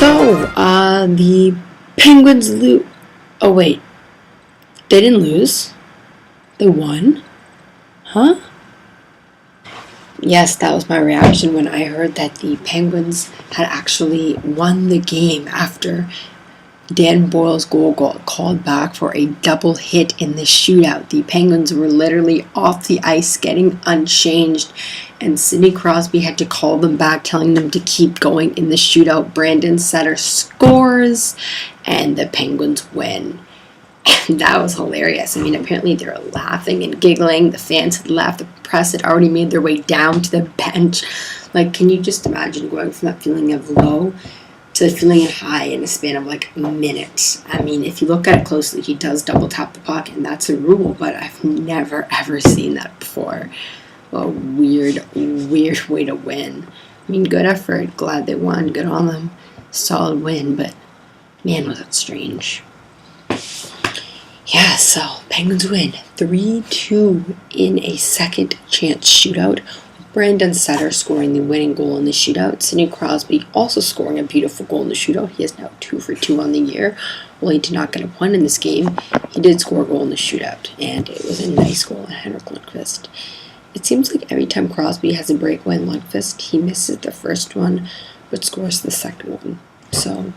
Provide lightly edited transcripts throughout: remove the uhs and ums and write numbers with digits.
The Penguins lose. Oh, wait. They didn't lose. They won? Huh? Yes, that was my reaction when I heard that the Penguins had actually won the game after Dan Boyle's goal got called back for a double hit in the shootout. The Penguins were literally off the ice, getting unchanged, and Sidney Crosby had to call them back, telling them to keep going in the shootout. Brandon Sutter scores, and the Penguins win. And that was hilarious. I mean, apparently they were laughing and giggling. The fans had left. The press had already made their way down to the bench. Like, can you just imagine going from that feeling of low to feeling high in a span of like minutes? I mean, if you look at it closely, he does double tap the puck, and that's a rule, but I've never ever seen that before. A weird way to win. I mean, good effort. Glad they won. Good on them. Solid win, but man, was that strange. Yeah, so Penguins win 3-2 in a second chance shootout. Brandon Sutter scoring the winning goal in the shootout. Sidney Crosby also scoring a beautiful goal in the shootout. He is now 2 for 2 on the year. While he did not get a point in this game, he did score a goal in the shootout, and it was a nice goal on Henrik Lundqvist. It seems like every time Crosby has a breakaway in Lundqvist, he misses the first one, but scores the second one. So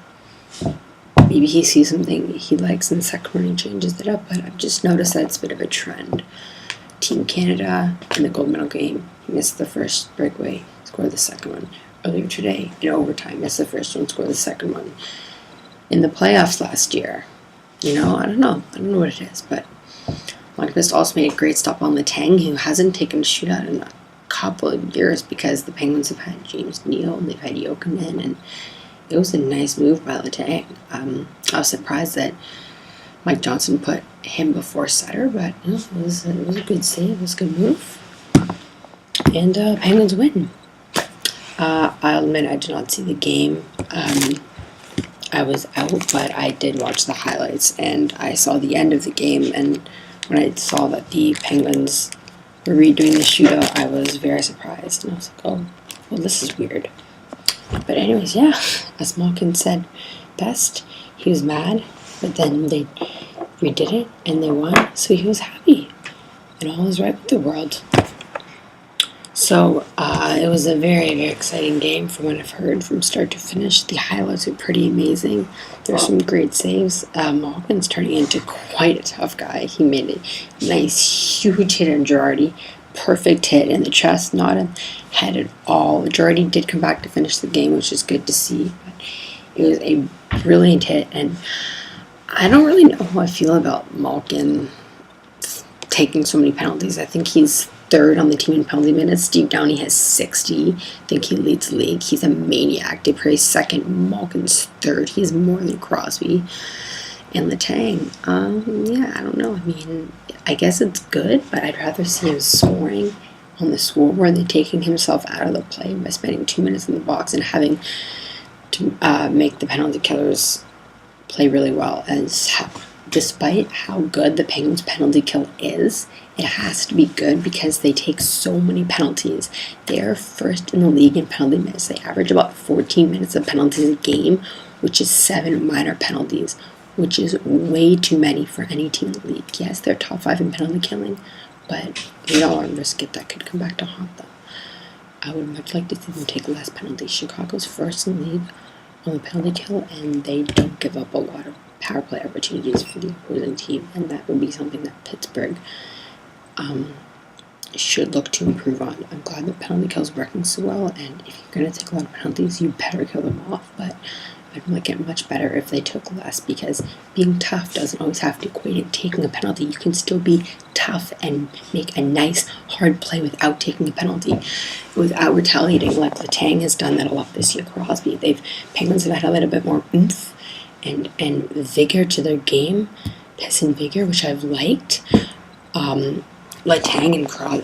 maybe he sees something he likes in the second one and changes it up, but I've just noticed that it's a bit of a trend. Team Canada in the gold medal game, he missed the first breakaway, scored the second one. Earlier today, in overtime, missed the first one, scored the second one. In the playoffs last year, I don't know what it is, but Lundqvist also made a great stop on Letang, who hasn't taken a shootout in a couple of years because the Penguins have had James Neal and they've had Jokinen, and it was a nice move by Letang. I was surprised that Mike Johnson put him before Sutter, but it was a good save. It was a good move. And Penguins win. I'll admit I did not see the game. I was out, but I did watch the highlights, and I saw the end of the game, and when I saw that the Penguins were redoing the shootout, I was very surprised, and I was like, oh, well, this is weird. But anyways, yeah, as Malkin said best, he was mad, but then they redid it, and they won, so he was happy, and all is right with the world. So it was a very, very exciting game from what I've heard from start to finish. The highlights were pretty amazing. There were some great saves. Malkin's turning into quite a tough guy. He made a nice, huge hit on Girardi. Perfect hit in the chest, not a head at all. Girardi did come back to finish the game, which is good to see. But it was a brilliant hit, and I don't really know how I feel about Malkin taking so many penalties. I think he's third on the team in penalty minutes. Deep down, he has 60. I think he leads the league. He's a maniac. Dupre's second. Malkin's third. He's more than Crosby and Letang. Yeah, I don't know. I mean, I guess it's good, but I'd rather see him scoring on the scoreboard than taking himself out of the play by spending 2 minutes in the box and having to make the penalty killers play really well. Despite how good the Penguins' penalty kill is, it has to be good because they take so many penalties. They are first in the league in penalty minutes. They average about 14 minutes of penalties a game, which is 7 minor penalties, which is way too many for any team in the league. Yes, they're top 5 in penalty killing, but we don't want to risk it. That could come back to haunt them. I would much like to see them take less penalties. Chicago's first in the league on the penalty kill, and they don't give up a lot of power play opportunities for the opposing team, and that would be something that Pittsburgh should look to improve on. I'm glad that penalty kill is working so well, and if you're going to take a lot of penalties, you better kill them off, but I'd like it much better if they took less, because being tough doesn't always have to equate to taking a penalty. You can still be tough and make a nice, hard play without taking a penalty, without retaliating, like Letang has done that a lot this year. Crosby, Penguins have had a little bit more oomph and vigor to their game, piss and vigor, which I've liked. Letang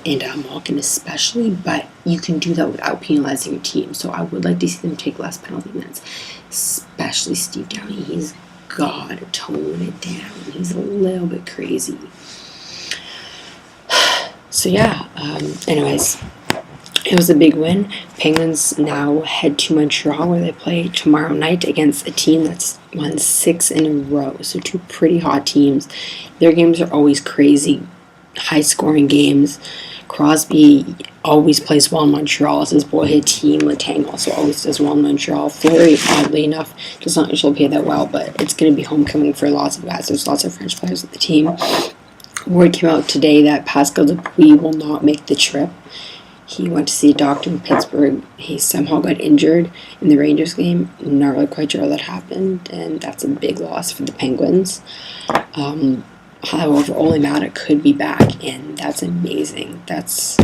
and Malkin especially, but you can do that without penalizing your team. So I would like to see them take less penalty minutes, especially Steve Downey. He's got to tone it down. He's a little bit crazy. So yeah, anyways, It was a big win. Penguins now head to Montreal where they play tomorrow night against a team that's won 6 in a row. So 2 pretty hot teams. Their games are always crazy, high-scoring games. Crosby always plays well in Montreal. As his boyhood team, Letang also always does well in Montreal. Fleury, oddly enough, does not usually play that well, but it's going to be homecoming for lots of guys. There's lots of French players at the team. Word came out today that Pascal Dupuis will not make the trip. He went to see a doctor in Pittsburgh. He somehow got injured in the Rangers game. I'm not really quite sure how that happened, and that's a big loss for the Penguins. However, only Maata could be back, and that's amazing. That's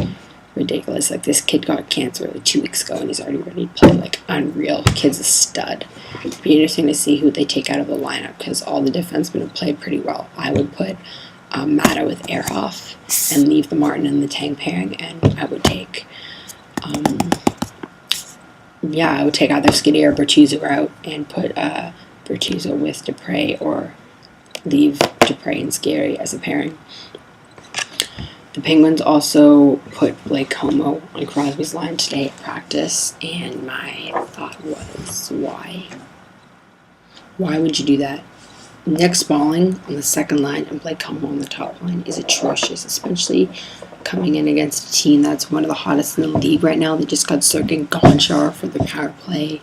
ridiculous. Like, this kid got cancer like 2 weeks ago, and he's already ready to play. Like, unreal. The kid's a stud. It'd be interesting to see who they take out of the lineup, because all the defensemen have played pretty well. I would put Maata with Ehrhoff and leave the Martin and the Tang pairing, and I would take I would take either Skiddy or Bertuzzo out and put Bertuzzo with Dupre, or leave Dupre and Scary as a pairing. The Penguins also put Blake Como on Crosby's line today at practice, and my thought was, why? Why would you do that? Nick Spaulding on the second line and Blake Como on the top line is atrocious, especially coming in against a team that's one of the hottest in the league right now. They just got Sergei Gonchar for the power play.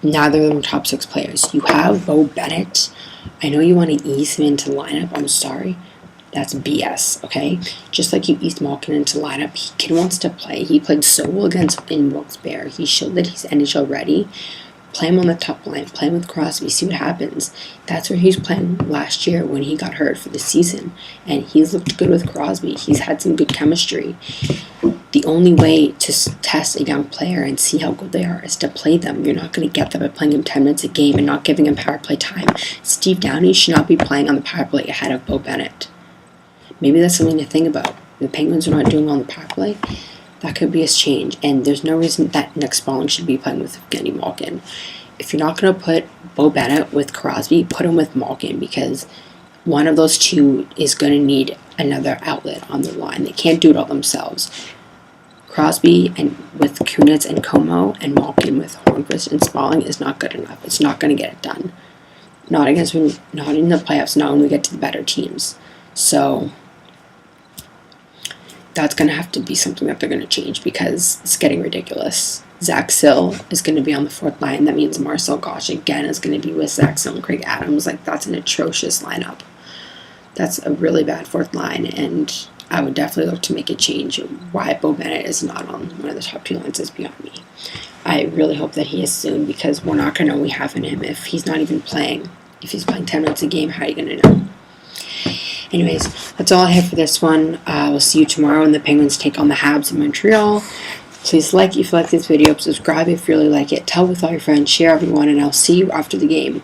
Neither of them are top 6 players. You have Beau Bennett. I know you want to ease him into lineup. I'm sorry. That's BS, okay? Just like you eased Malkin into lineup, kid wants to play. He played so well in Wilkes-Barre. He showed that he's NHL ready. Play him on the top line. Play him with Crosby. See what happens. That's where he was playing last year when he got hurt for the season. And he's looked good with Crosby. He's had some good chemistry. The only way to test a young player and see how good they are is to play them. You're not going to get that by playing him 10 minutes a game and not giving him power play time. Steve Downey should not be playing on the power play ahead of Beau Bennett. Maybe that's something to think about. The Penguins are not doing well on the power play. That could be a change, and there's no reason that Nick Spaulding should be playing with Evgeny Malkin. If you're not going to put Beau Bennett with Crosby, put him with Malkin, because one of those two is going to need another outlet on the line. They can't do it all themselves. Crosby and with Kunitz and Como and Malkin with Hornqvist and Spaulding is not good enough. It's not going to get it done. Not in the playoffs, not when we get to the better teams. So that's going to have to be something that they're going to change, because it's getting ridiculous. Zach Sill is going to be on the 4th line. That means Marcel Gosh again is going to be with Zach Sill and Craig Adams. Like, that's an atrocious lineup. That's a really bad 4th line, and I would definitely look to make a change. Why Beau Bennett is not on one of the top 2 lines is beyond me. I really hope that he is soon, because we're not going to know we have in him if he's not even playing. If he's playing 10 minutes a game, how are you going to know? Anyways, that's all I have for this one. We'll see you tomorrow when the Penguins take on the Habs in Montreal. Please like if you like this video, subscribe if you really like it, tell with all your friends, share everyone, and I'll see you after the game.